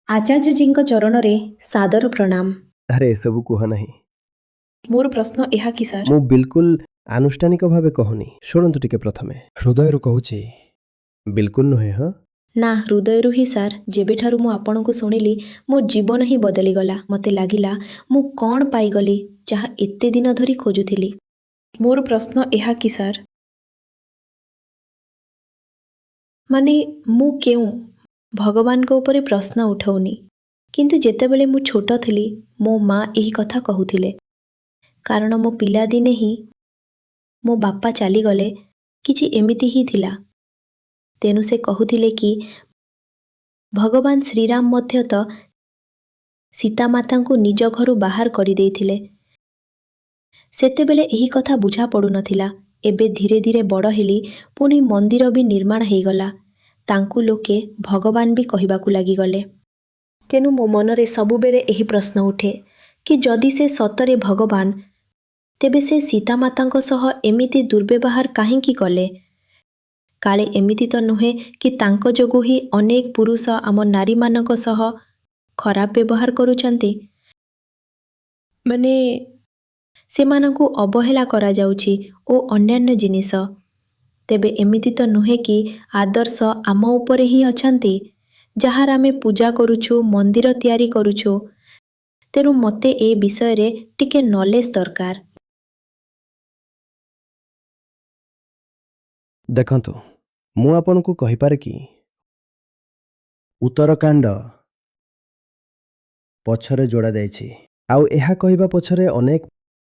ଆଚାର୍ଯ୍ୟଜୀଙ୍କ ଚରଣରେ ସାଦର ପ୍ରଣାମ। ଆରେ ଏସବୁ କୁହ ନାହିଁ। ମୋର ପ୍ରଶ୍ନ ଏହା କି ସାର୍? ମୁଁ ବିଲକୁଲ ଆନୁଷ୍ଠାନିକ ଭାବେ କହୁନି। ଶୁଣନ୍ତୁ ଟିକେ ପ୍ରଥମେ। ହୃଦୟରୁ କହୁଛି। ବିଲକୁଲ ନୁହେଁ। ହଁ, ନା, ହୃଦୟରୁ ହିଁ ସାର୍। ଯେବେଠାରୁ ମୁଁ ଆପଣଙ୍କୁ ଶୁଣିଲି ମୋ ଜୀବନ ହିଁ ବଦଳିଗଲା। ମୋତେ ଲାଗିଲା ମୁଁ କ'ଣ ପାଇଗଲି ଯାହା ଏତେ ଦିନ ଧରି ଖୋଜୁଥିଲି। ମୋର ପ୍ରଶ୍ନ ଏହା କି ସାର୍? ମାନେ ମୁଁ କେଉଁ ଭଗବାନଙ୍କ ଉପରେ ପ୍ରଶ୍ନ ଉଠାଉନି, କିନ୍ତୁ ଯେତେବେଳେ ମୁଁ ଛୋଟ ଥିଲି ମୋ ମା ଏହି କଥା କହୁଥିଲେ। କାରଣ ମୋ ପିଲାଦିନେ ହିଁ ମୋ ବାପା ଚାଲିଗଲେ, କିଛି ଏମିତି ହିଁ ଥିଲା। ତେଣୁ ସେ କହୁଥିଲେ କି ଭଗବାନ ଶ୍ରୀରାମ ମଧ୍ୟ ତ ସୀତାମାତାଙ୍କୁ ନିଜ ଘରୁ ବାହାର କରିଦେଇଥିଲେ। ସେତେବେଳେ ଏହି କଥା ବୁଝା ପଡ଼ୁନଥିଲା। ଏବେ ଧୀରେ ଧୀରେ ବଡ଼ ହେଲି, ପୁଣି ମନ୍ଦିର ବି ନିର୍ମାଣ ହେଇଗଲା। ତାଙ୍କୁ ଲୋକେ ଭଗବାନ ବି କହିବାକୁ ଲାଗିଗଲେ। ତେଣୁ ମୋ ମନରେ ସବୁବେଳେ ଏହି ପ୍ରଶ୍ନ ଉଠେ କି ଯଦି ସେ ସତରେ ଭଗବାନ, ତେବେ ସେ ସୀତାମାତାଙ୍କ ସହ ଏମିତି ଦୁର୍ବ୍ୟବହାର କାହିଁକି କଲେ? କାଳେ ଏମିତି ତ ନୁହେଁ କି ତାଙ୍କ ଯୋଗୁଁ ହିଁ ଅନେକ ପୁରୁଷ ଆମ ନାରୀମାନଙ୍କ ସହ ଖରାପ ବ୍ୟବହାର କରୁଛନ୍ତି? ମାନେ ସେମାନଙ୍କୁ ଅବହେଳା କରାଯାଉଛି ଓ ଅନ୍ୟାନ୍ୟ ଜିନିଷ। ତେବେ ଏମିତି ତ ନୁହେଁ କି ଆଦର୍ଶ ଆମ ଉପରେ ହିଁ ଅଛନ୍ତି, ଯାହାର ଆମେ ପୂଜା କରୁଛୁ, ମନ୍ଦିର ତିଆରି କରୁଛୁ। ତେଣୁ ମୋତେ ଏ ବିଷୟରେ ଟିକେ ନଲେଜ ଦରକାର। ଦେଖନ୍ତୁ, ମୁଁ ଆପଣଙ୍କୁ କହିପାରେ କି ଉତ୍ତରକାଣ୍ଡ ପଛରେ ଯୋଡ଼ା ଯାଇଛି। ଆଉ ଏହା କହିବା ପଛରେ ଅନେକ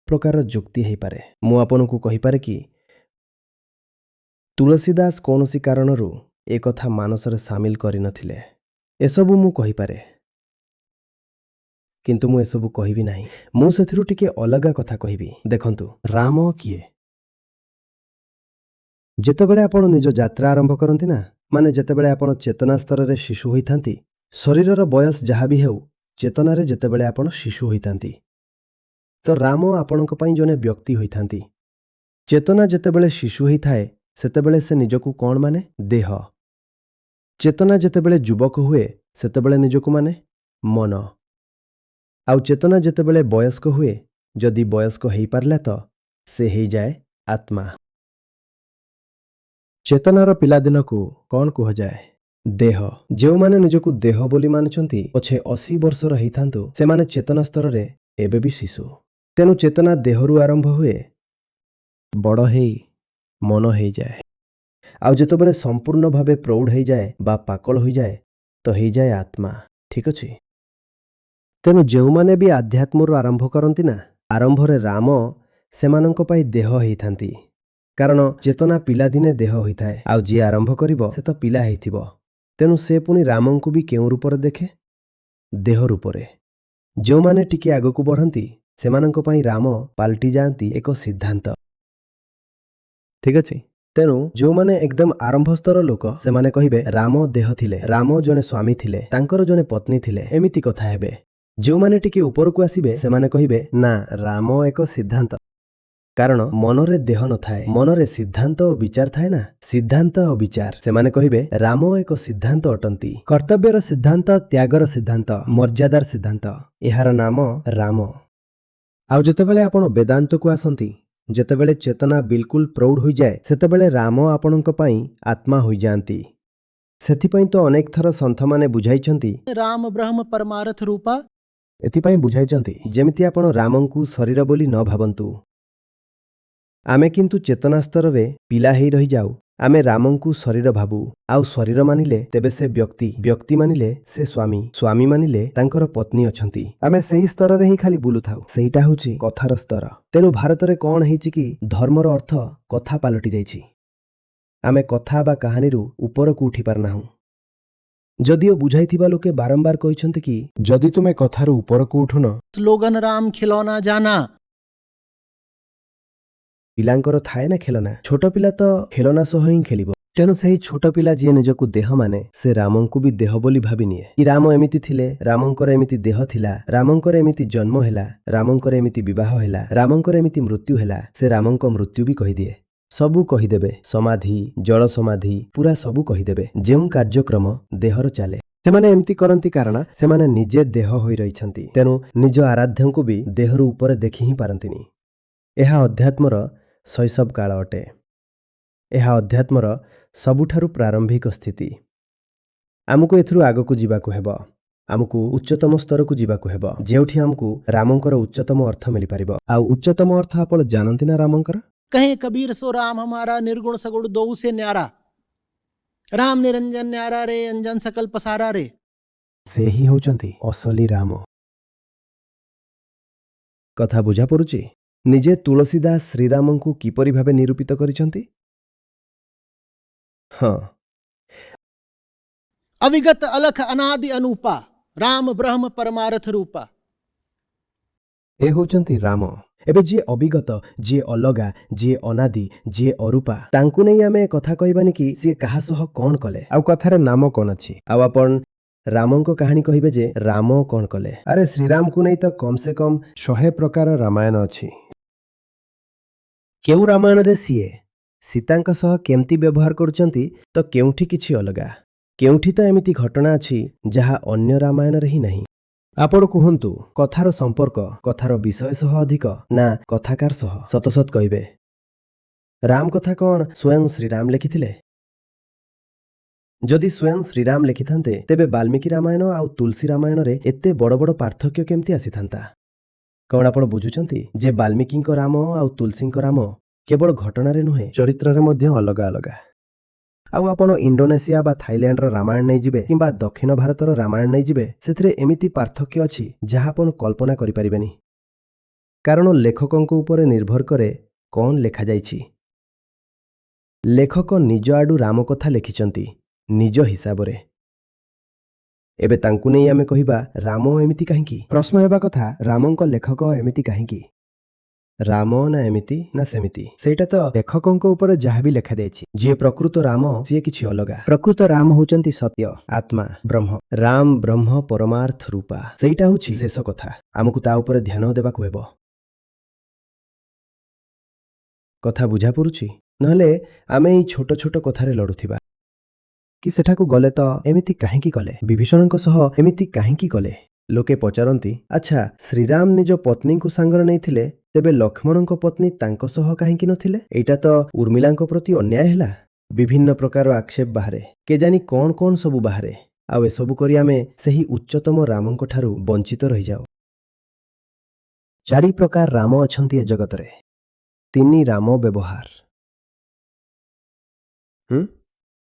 ପ୍ରକାର ଯୁକ୍ତି ହେଇପାରେ। ମୁଁ ଆପଣଙ୍କୁ କହିପାରେ କି ତୁଳସୀଦାସ କୌଣସି କାରଣରୁ ଏ କଥା ମାନସରେ ସାମିଲ କରିନଥିଲେ। ଏସବୁ ମୁଁ କହିପାରେ, କିନ୍ତୁ ମୁଁ ଏସବୁ କହିବି ନାହିଁ। ମୁଁ ସେଥିରୁ ଟିକେ ଅଲଗା କଥା କହିବି। ଦେଖନ୍ତୁ, ରାମ କିଏ? ଯେତେବେଳେ ଆପଣ ନିଜ ଯାତ୍ରା ଆରମ୍ଭ କରନ୍ତି ନା, ମାନେ ଯେତେବେଳେ ଆପଣ ଚେତନା ସ୍ତରରେ ଶିଶୁ ହୋଇଥାନ୍ତି, ଶରୀରର ବୟସ ଯାହା ବି ହେଉ, ଚେତନାରେ ଯେତେବେଳେ ଆପଣ ଶିଶୁ ହୋଇଥାନ୍ତି, ତ ରାମ ଆପଣଙ୍କ ପାଇଁ ଜଣେ ବ୍ୟକ୍ତି ହୋଇଥାନ୍ତି। ଚେତନା ଯେତେବେଳେ ଶିଶୁ ହୋଇଥାଏ, ସେତେବେଳେ ସେ ନିଜକୁ କ'ଣ ମାନେ? ଦେହ। ଚେତନା ଯେତେବେଳେ ଯୁବକ ହୁଏ, ସେତେବେଳେ ନିଜକୁ ମାନେ ମନ। ଆଉ ଚେତନା ଯେତେବେଳେ ବୟସ୍କ ହୁଏ, ଯଦି ବୟସ୍କ ହେଇପାରିଲା ତ ସେ ହେଇଯାଏ ଆତ୍ମା। ଚେତନାର ପିଲାଦିନକୁ କ'ଣ କୁହାଯାଏ? ଦେହ। ଯେଉଁମାନେ ନିଜକୁ ଦେହ ବୋଲି ମାନୁଛନ୍ତି, ପଛେ 80 ବର୍ଷର ହେଇଥାନ୍ତୁ, ସେମାନେ ଚେତନା ସ୍ତରରେ ଏବେ ବି ଶିଶୁ। ତେଣୁ ଚେତନା ଦେହରୁ ଆରମ୍ଭ ହୁଏ, ବଡ଼ ହେଇ ମନ ହେଇଯାଏ। ଆଉ ଯେତେବେଳେ ସମ୍ପୂର୍ଣ୍ଣ ଭାବେ ପ୍ରୌଢ଼ ହେଇଯାଏ ବା ପାକଳ ହୋଇଯାଏ, ତ ହେଇଯାଏ ଆତ୍ମା। ଠିକ୍ ଅଛି? ତେଣୁ ଯେଉଁମାନେ ବି ଆଧ୍ୟାତ୍ମରୁ ଆରମ୍ଭ କରନ୍ତି ନା, ଆରମ୍ଭରେ ରାମ ସେମାନଙ୍କ ପାଇଁ ଦେହ ହେଇଥାନ୍ତି। କାରଣ ଚେତନା ପିଲାଦିନେ ଦେହ ହୋଇଥାଏ, ଆଉ ଯିଏ ଆରମ୍ଭ କରିବ ସେ ତ ପିଲା ହେଇଥିବ। ତେଣୁ ସେ ପୁଣି ରାମଙ୍କୁ ବି କେଉଁ ରୂପରେ ଦେଖେ? ଦେହ ରୂପରେ। ଯେଉଁମାନେ ଟିକେ ଆଗକୁ ବଢ଼ନ୍ତି, ସେମାନଙ୍କ ପାଇଁ ରାମ ପାଲଟି ଯାଆନ୍ତି ଏକ ସିଦ୍ଧାନ୍ତ। ଠିକ୍ ଅଛି? ତେଣୁ ଯେଉଁମାନେ ଏକଦମ ଆରମ୍ଭସ୍ତର ଲୋକ, ସେମାନେ କହିବେ ରାମ ଦେହ ଥିଲେ, ରାମ ଜଣେ ସ୍ୱାମୀ ଥିଲେ, ତାଙ୍କର ଜଣେ ପତ୍ନୀ ଥିଲେ, ଏମିତି କଥା ହେବେ। ଯେଉଁମାନେ ଟିକେ ଉପରକୁ ଆସିବେ, ସେମାନେ କହିବେ ନା, ରାମ ଏକ ସିଦ୍ଧାନ୍ତ। କାରଣ ମନରେ ଦେହ ନଥାଏ, ମନରେ ସିଦ୍ଧାନ୍ତ ଓ ବିଚାର ଥାଏ ନା, ସିଦ୍ଧାନ୍ତ ଓ ବିଚାର। ସେମାନେ କହିବେ ରାମ ଏକ ସିଦ୍ଧାନ୍ତ ଅଟନ୍ତି। କର୍ତ୍ତବ୍ୟର ସିଦ୍ଧାନ୍ତ, ତ୍ୟାଗର ସିଦ୍ଧାନ୍ତ, ମର୍ଯ୍ୟାଦାର ସିଦ୍ଧାନ୍ତ। ଏହାର ନାମ ରାମ। ଆଉ ଯେତେବେଳେ ଆପଣ ବେଦାନ୍ତକୁ ଆସନ୍ତି, ଯେତେବେଳେ ଚେତନା ବିଲକୁଲ ପ୍ରୌଢ଼ ହୋଇଯାଏ, ସେତେବେଳେ ରାମ ଆପଣଙ୍କ ପାଇଁ ଆତ୍ମା ହୋଇଯାଆନ୍ତି। ସେଥିପାଇଁ ତ ଅନେକ ଥର ସନ୍ଥମାନେ ବୁଝାଇଛନ୍ତି ରାମ ବ୍ରହ୍ମ ପରମାର୍ଥ ରୂପା। ଏଥିପାଇଁ ବୁଝାଇଛନ୍ତି ଯେମିତି ଆପଣ ରାମଙ୍କୁ ଶରୀର ବୋଲି ନ ଭାବନ୍ତୁ। ଆମେ କିନ୍ତୁ ଚେତନା ସ୍ତରରେ ପିଲା ହେଇ ରହିଯାଉ। ଆମେ ରାମଙ୍କୁ ଶରୀର ଭାବୁ, ଆଉ ଶରୀର ମାନିଲେ ତେବେ ସେ ବ୍ୟକ୍ତି, ବ୍ୟକ୍ତି ମାନିଲେ ସେ ସ୍ୱାମୀ, ସ୍ୱାମୀ ମାନିଲେ ତାଙ୍କର ପତ୍ନୀ ଅଛନ୍ତି। ଆମେ ସେହି ସ୍ତରରେ ହିଁ ଖାଲି ବୁଲୁଥାଉ। ସେଇଟା ହେଉଛି କଥାର ସ୍ତର। ତେଣୁ ଭାରତରେ କ'ଣ ହେଇଛି କି ଧର୍ମର ଅର୍ଥ କଥା ପାଲଟି ଯାଇଛି। ଆମେ କଥା ବା କାହାଣୀରୁ ଉପରକୁ ଉଠି ପାରୁନାହୁଁ। ଯଦିଓ ବୁଝାଇଥିବା ଲୋକେ ବାରମ୍ବାର କହିଛନ୍ତି କି ଯଦି ତୁମେ କଥାରୁ ଉପରକୁ ଉଠୁନ, ସ୍ଲୋଗନ ରାମ ଖିଲौना ଜାନା। ପିଲାଙ୍କର ଥାଏ ନା ଖେଳନା। ଛୋଟ ପିଲା ତ ଖେଳନା ସହ ହିଁ ଖେଳିବ। ତେଣୁ ସେହି ଛୋଟ ପିଲା ଯିଏ ନିଜକୁ ଦେହ ମାନେ, ସେ ରାମଙ୍କୁ ବି ଦେହ ବୋଲି ଭାବିନିଏ କି ରାମ ଏମିତି ଥିଲେ, ରାମଙ୍କର ଏମିତି ଦେହ ଥିଲା, ରାମଙ୍କର ଏମିତି ଜନ୍ମ ହେଲା, ରାମଙ୍କର ଏମିତି ବିବାହ ହେଲା, ରାମଙ୍କର ଏମିତି ମୃତ୍ୟୁ ହେଲା। ସେ ରାମଙ୍କ ମୃତ୍ୟୁ ବି କହିଦିଏ। ସବୁ କହିଦେବେ, ସମାଧି, ଜଳ ସମାଧି, ପୁରା ସବୁ କହିଦେବେ। ଯେଉଁ କାର୍ଯ୍ୟକ୍ରମ ଦେହର ଚାଲେ, ସେମାନେ ଏମିତି କରନ୍ତି କାରଣ ସେମାନେ ନିଜେ ଦେହ ହୋଇ ରହିଛନ୍ତି, ତେଣୁ ନିଜ ଆରାଧ୍ୟଙ୍କୁ ବି ଦେହରୁ ଉପରେ ଦେଖି ହିଁ ପାରନ୍ତିନି। ଏହା ଅଧ୍ୟାତ୍ମର ଶୈଶବ କାଳ ଅଟେ। ଏହା ଅଧ୍ୟାତ୍ମର ସବୁଠାରୁ ପ୍ରାରମ୍ଭିକ ସ୍ଥିତି। ଆମକୁ ଏଥିରୁ ଆଗକୁ ଯିବାକୁ ହେବ। ଆମକୁ ଉଚ୍ଚତମ ସ୍ତରକୁ ଯିବାକୁ ହେବ, ଯେଉଁଠି ଆମକୁ ରାମଙ୍କର ଉଚ୍ଚତମ ଅର୍ଥ ମିଳିପାରିବ। ଆଉ ଉଚ୍ଚତମ ଅର୍ଥ ଆପଣ ଜାଣନ୍ତି ନା ରାମଙ୍କର? कहे कबीर सो राम हमारा निर्गुण सगुण दो से न्यारा। राम निरंजन न्यारा रे अंजन सकल पसारा रे। ସେ ହିଁ ହେଉଛନ୍ତି ଅସଲି ରାମ। କଥା ବୁଝା ପଡୁଛି? ନିଜେ ତୁଳସୀଦାସ ଶ୍ରୀରାମଙ୍କୁ କିପରି ଭାବେ ନିରୂପିତ କରିଛନ୍ତି? ହଁ, अविगत अलख अनादि अनूपा राम ब्रह्म परमारथ रूपा। ଏ ହେଉଛନ୍ତି ରାମ। ଏବେ ଯିଏ ଅବିଗତ, ଯିଏ ଅଲଗା, ଯିଏ ଅନାଦି, ଯିଏ ଅରୂପା, ତାଙ୍କୁ ନେଇ ଆମେ କଥା କହିବାନି କି ସିଏ କାହା ସହ କ'ଣ କଲେ, ଆଉ କଥାରେ ନାମ କ'ଣ ଅଛି। ଆଉ ଆପଣ ରାମଙ୍କ କାହାଣୀ କହିବେ ଯେ ରାମ କ'ଣ କଲେ। ଆରେ ଶ୍ରୀରାମକୁ ନେଇ ତ କମ୍ ସେ କମ୍ 100 ପ୍ରକାର ରାମାୟଣ ଅଛି। କେଉଁ ରାମାୟଣରେ ସିଏ ସୀତାଙ୍କ ସହ କେମିତି ବ୍ୟବହାର କରୁଛନ୍ତି ତ କେଉଁଠି କିଛି ଅଲଗା। କେଉଁଠି ତ ଏମିତି ଘଟଣା ଅଛି ଯାହା ଅନ୍ୟ ରାମାୟଣରେ ହିଁ ନାହିଁ। ଆପଣ କୁହନ୍ତୁ, କଥାର ସମ୍ପର୍କ କଥାର ବିଷୟ ସହ ଅଧିକ ନା କଥାକାର ସହ? ସତ ସତ କହିବେ, ରାମ କଥା କ'ଣ ସ୍ୱୟଂ ଶ୍ରୀରାମ ଲେଖିଥିଲେ? ଯଦି ସ୍ୱୟଂ ଶ୍ରୀରାମ ଲେଖିଥାନ୍ତେ ତେବେ ବାଲ୍ମୀକି ରାମାୟଣ ଆଉ ତୁଳସୀ ରାମାୟଣରେ ଏତେ ବଡ଼ ବଡ଼ ପାର୍ଥକ୍ୟ କେମିତି ଆସିଥାନ୍ତା? କ'ଣ ଆପଣ ବୁଝୁଛନ୍ତି ଯେ ବାଲ୍ମୀକିଙ୍କ ରାମ ଆଉ ତୁଳସୀଙ୍କ ରାମ କେବଳ ଘଟଣାରେ ନୁହେଁ, ଚରିତ୍ରରେ ମଧ୍ୟ ଅଲଗା ଅଲଗା। ଆଉ ଆପଣ ଇଣ୍ଡୋନେସିଆ ବା ଥାଇଲ୍ୟାଣ୍ଡର ରାମାୟଣ ନେଇଯିବେ କିମ୍ବା ଦକ୍ଷିଣ ଭାରତର ରାମାୟଣ ନେଇଯିବେ, ସେଥିରେ ଏମିତି ପାର୍ଥକ୍ୟ ଅଛି ଯାହା ଆପଣ କଳ୍ପନା କରିପାରିବେନି। କାରଣ ଲେଖକଙ୍କ ଉପରେ ନିର୍ଭର କରେ କ'ଣ ଲେଖାଯାଇଛି। ଲେଖକ ନିଜ ଆଡୁ ରାମ କଥା ଲେଖିଛନ୍ତି ନିଜ ହିସାବରେ। ଏବେ ତାଙ୍କୁ ନେଇ ଆମେ କହିବା ରାମ ଏମିତି କାହିଁକି? ପ୍ରଶ୍ନ ହେବା କଥା, ରାମଙ୍କ ଲେଖକ ଏମିତି କାହିଁକି? ରାମ ନା ଏମିତି ନା ସେମିତି, ସେଇଟା ତ ଲେଖକଙ୍କ ଉପରେ ଯାହା ବି ଲେଖାଯାଇଛି। ଯିଏ ପ୍ରକୃତ ରାମ ସିଏ କିଛି ଅଲଗା। ପ୍ରକୃତ ରାମ ହେଉଛନ୍ତି ସତ୍ୟ, ଆତ୍ମା, ବ୍ରହ୍ମ। ରାମ ବ୍ରହ୍ମ ପରମାର୍ଥ ରୂପା, ସେଇଟା ହେଉଛି ଶେଷ କଥା। ଆମକୁ ତା ଉପରେ ଧ୍ୟାନ ଦେବାକୁ ହେବ। କଥା ବୁଝା ପଡୁଛି? ନହେଲେ ଆମେ ଏଇ ଛୋଟ ଛୋଟ କଥାରେ ଲଢୁଥିବା କି ସେଠାକୁ ଗଲେ ତ ଏମିତି କାହିଁକି କଲେ, ବିଭୀଷଣଙ୍କ ସହ ଏମିତି କାହିଁକି କଲେ। ଲୋକେ ପଚାରନ୍ତି, ଆଚ୍ଛା ଶ୍ରୀରାମ ନିଜ ପତ୍ନୀଙ୍କୁ ସାଙ୍ଗରେ ନେଇଥିଲେ, ତେବେ ଲକ୍ଷ୍ମଣଙ୍କ ପତ୍ନୀ ତାଙ୍କ ସହ କାହିଁକି ନଥିଲେ? ଏଇଟା ତ ଉର୍ମିଳାଙ୍କ ପ୍ରତି ଅନ୍ୟାୟ ହେଲା। ବିଭିନ୍ନ ପ୍ରକାର ଆକ୍ଷେପ ବାହାରେ, କେଜାଣି କ'ଣ କ'ଣ ସବୁ ବାହାରେ। ଆଉ ଏସବୁ କରି ଆମେ ସେହି ଉଚ୍ଚତମ ରାମଙ୍କ ଠାରୁ ବଞ୍ଚିତ ରହିଯାଉ। 4 ପ୍ରକାର ରାମ ଅଛନ୍ତି ଏ ଜଗତରେ। 3 ରାମ ବ୍ୟବହାର।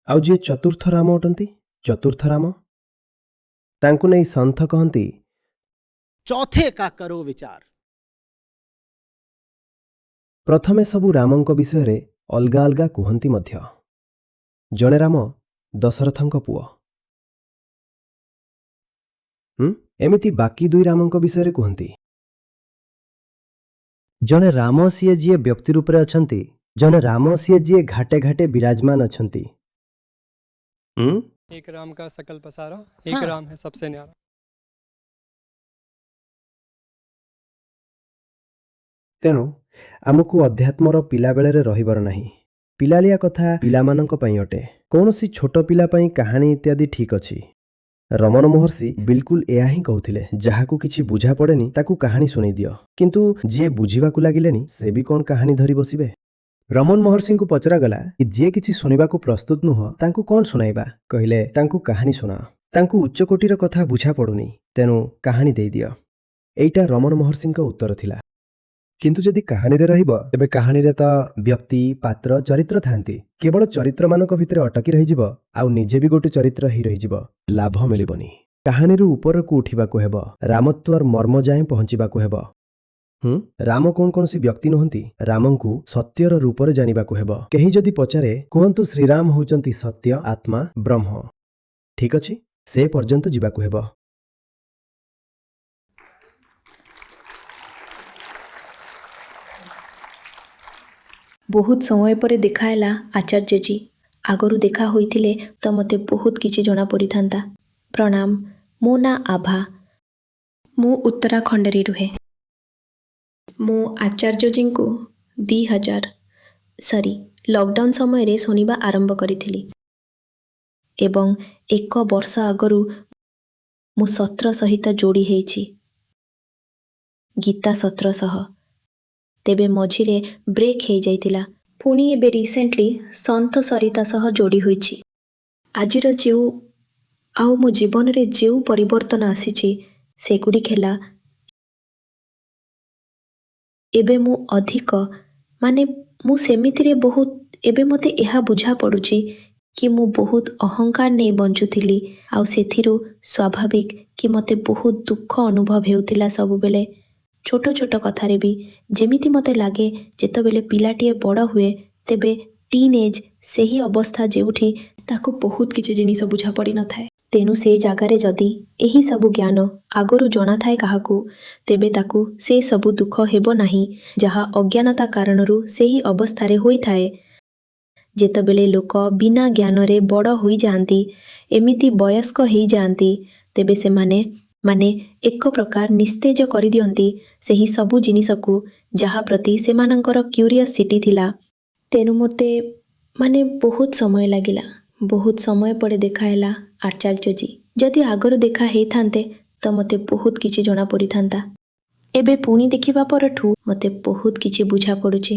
ଆଉ ଯିଏ ଚତୁର୍ଥ ରାମ ଅଟନ୍ତି, ଚତୁର୍ଥ ରାମ, ତାଙ୍କୁ ନେଇ ସନ୍ଥ କହନ୍ତି चौथे का करो विचार। ପ୍ରଥମେ ସବୁ ରାମଙ୍କ ବିଷୟରେ ଅଲଗା ଅଲଗା କୁହନ୍ତି ମଧ୍ୟ। ଜଣେ ରାମ ଦଶରଥଙ୍କ ପୁଅ। ଏମିତି ବାକି 2 ରାମଙ୍କ ବିଷୟରେ କୁହନ୍ତି। ଜଣେ ରାମ ସିଏ ଯିଏ ବ୍ୟକ୍ତି ରୂପରେ ଅଛନ୍ତି, ଜଣେ ରାମ ସିଏ ଯିଏ ଘାଟେ ଘାଟେ ବିରାଜମାନ ଅଛନ୍ତି। एक राम का सकल पसारा, एक हाँ। राम है सबसे न्यारा। ତେଣୁ ଆମକୁ ଅଧ୍ୟାତ୍ମର ପିଲାବେଳରେ ରହିବାର ନାହିଁ। ପିଲାଳିଆ କଥା ପିଲାମାନଙ୍କ ପାଇଁ ଅଟେ। କୌଣସି ଛୋଟ ପିଲା ପାଇଁ କାହାଣୀ ଇତ୍ୟାଦି ଠିକ୍ ଅଛି। ରମଣ ମହର୍ଷି ବିଲକୁଲ ଏହା ହିଁ କହୁଥିଲେ, ଯାହାକୁ କିଛି ବୁଝା ପଡ଼େନି ତାକୁ କାହାଣୀ ଶୁଣେଇ ଦିଅ। କିନ୍ତୁ ଯିଏ ବୁଝିବାକୁ ଲାଗିଲେନି ସେ ବି କ'ଣ କାହାଣୀ ଧରି ବସିବେ? ରମଣ ମହର୍ଷିଙ୍କୁ ପଚରାଗଲା କି ଯିଏ କିଛି ଶୁଣିବାକୁ ପ୍ରସ୍ତୁତ ନୁହଁ ତାଙ୍କୁ କ'ଣ ଶୁଣାଇବା? କହିଲେ ତାଙ୍କୁ କାହାଣୀ ଶୁଣାଅ। ତାଙ୍କୁ ଉଚ୍ଚକୋଟୀର କଥା ବୁଝା ପଡ଼ୁନି, ତେଣୁ କାହାଣୀ ଦେଇଦିଅ। ଏଇଟା ରମଣ ମହର୍ଷିଙ୍କ ଉତ୍ତର ଥିଲା। କିନ୍ତୁ ଯଦି କାହାଣୀରେ ରହିବ ତେବେ କାହାଣୀରେ ତ ବ୍ୟକ୍ତି, ପାତ୍ର, ଚରିତ୍ର ଥାନ୍ତି। କେବଳ ଚରିତ୍ରମାନଙ୍କ ଭିତରେ ଅଟକି ରହିଯିବ ଆଉ ନିଜେ ବି ଗୋଟେ ଚରିତ୍ର ହେଇ ରହିଯିବ, ଲାଭ ମିଳିବନି। କାହାଣୀରୁ ଉପରକୁ ଉଠିବାକୁ ହେବ, ରାମତ୍ୱର ମର୍ମ ଯାଏଁ ପହଞ୍ଚିବାକୁ ହେବ। ରାମ କୌଣସି ବ୍ୟକ୍ତି ନୁହନ୍ତି, ରାମଙ୍କୁ ସତ୍ୟର ରୂପରେ ଜାଣିବାକୁ ହେବ। କେହି ଯଦି ପଚାରେ କୁହନ୍ତୁ ଶ୍ରୀରାମ ହେଉଛନ୍ତି ସତ୍ୟ, ଆତ୍ମା, ବ୍ରହ୍ମ, ଠିକ୍ ଅଛି, ସେ ପର୍ଯ୍ୟନ୍ତ ଯିବାକୁ ହେବ। ବହୁତ ସମୟ ପରେ ଦେଖା ହେଲା ଆଚାର୍ଯ୍ୟଜୀ। ଆଗରୁ ଦେଖା ହୋଇଥିଲେ ତ ମୋତେ ବହୁତ କିଛି ଜଣାପଡ଼ିଥାନ୍ତା। ପ୍ରଣାମ, ମୋ ନାଁ ଆଭା। ମୁଁ ଉତ୍ତରାଖଣ୍ଡରେ ରୁହେ। ମୁଁ ଆଚାର୍ଯ୍ୟଜୀଙ୍କୁ 2000 ଲକଡାଉନ୍ ସମୟରେ ଶୁଣିବା ଆରମ୍ଭ କରିଥିଲି। ଏବଂ 1 ବର୍ଷ ଆଗରୁ ମୁଁ ସତ୍ର ସହିତ ଯୋଡ଼ି ହେଇଛି, ଗୀତା ସତ୍ର ସହ। ତେବେ ମଝିରେ ବ୍ରେକ୍ ହେଇଯାଇଥିଲା। ପୁଣି ଏବେ ରିସେଣ୍ଟଲି ସନ୍ଥ ସରିତା ସହ ଯୋଡ଼ି ହୋଇଛି। ଆଜିର ଆଉ ମୋ ଜୀବନରେ ଯେଉଁ ପରିବର୍ତ୍ତନ ଆସିଛି ସେଗୁଡ଼ିକ ହେଲା, ଏବେ ମୁଁ ଅଧିକ ମୁଁ ସେମିତିରେ ଏବେ ମୋତେ ଏହା ବୁଝା ପଡ଼ୁଛି କି ମୁଁ ବହୁତ ଅହଙ୍କାର ନେଇ ବଞ୍ଚୁଥିଲି, ଆଉ ସେଥିରୁ ସ୍ୱାଭାବିକ କି ମୋତେ ବହୁତ ଦୁଃଖ ଅନୁଭବ ହେଉଥିଲା ସବୁବେଳେ। ଛୋଟ ଛୋଟ କଥାରେ ବି ଯେମିତି ମୋତେ ଲାଗେ ଯେତେବେଳେ ପିଲାଟିଏ ବଡ଼ ହୁଏ ତେବେ ଟିନ୍ ଏଜ୍ ସେହି ଅବସ୍ଥା ଯେଉଁଠି ତାକୁ ବହୁତ କିଛି ଜିନିଷ ବୁଝା ପଡ଼ିନଥାଏ। ତେଣୁ ସେ ଜାଗାରେ ଯଦି ଏହି ସବୁ ଜ୍ଞାନ ଆଗରୁ ଜଣାଥାଏ କାହାକୁ, ତେବେ ତାକୁ ସେ ସବୁ ଦୁଃଖ ହେବ ନାହିଁ ଯାହା ଅଜ୍ଞାନତା କାରଣରୁ ସେହି ଅବସ୍ଥାରେ ହୋଇଥାଏ। ଯେତେବେଳେ ଲୋକ ବିନା ଜ୍ଞାନରେ ବଡ଼ ହୋଇଯାଆନ୍ତି, ଏମିତି ବୟସ୍କ ହେଇଯାଆନ୍ତି, ତେବେ ସେମାନେ ଏକ ପ୍ରକାର ନିସ୍ତେଜ କରିଦିଅନ୍ତି ସେହି ସବୁ ଜିନିଷକୁ ଯାହା ପ୍ରତି ସେମାନଙ୍କର କ୍ୟୁରିଅସିଟି ଥିଲା। ତେଣୁ ମୋତେ ବହୁତ ସମୟ ଲାଗିଲା। ବହୁତ ସମୟ ପରେ ଦେଖା ହେଲା ଆଚାର୍ଯ୍ୟଜୀ। ଯଦି ଆଗରୁ ଦେଖା ହେଇଥାନ୍ତେ ତ ମୋତେ ବହୁତ କିଛି ଜଣା ପଡ଼ିଥାନ୍ତା। ଏବେ ପୁଣି ଦେଖିବା ପରଠୁ ମୋତେ ବହୁତ କିଛି ବୁଝା ପଡ଼ୁଛି।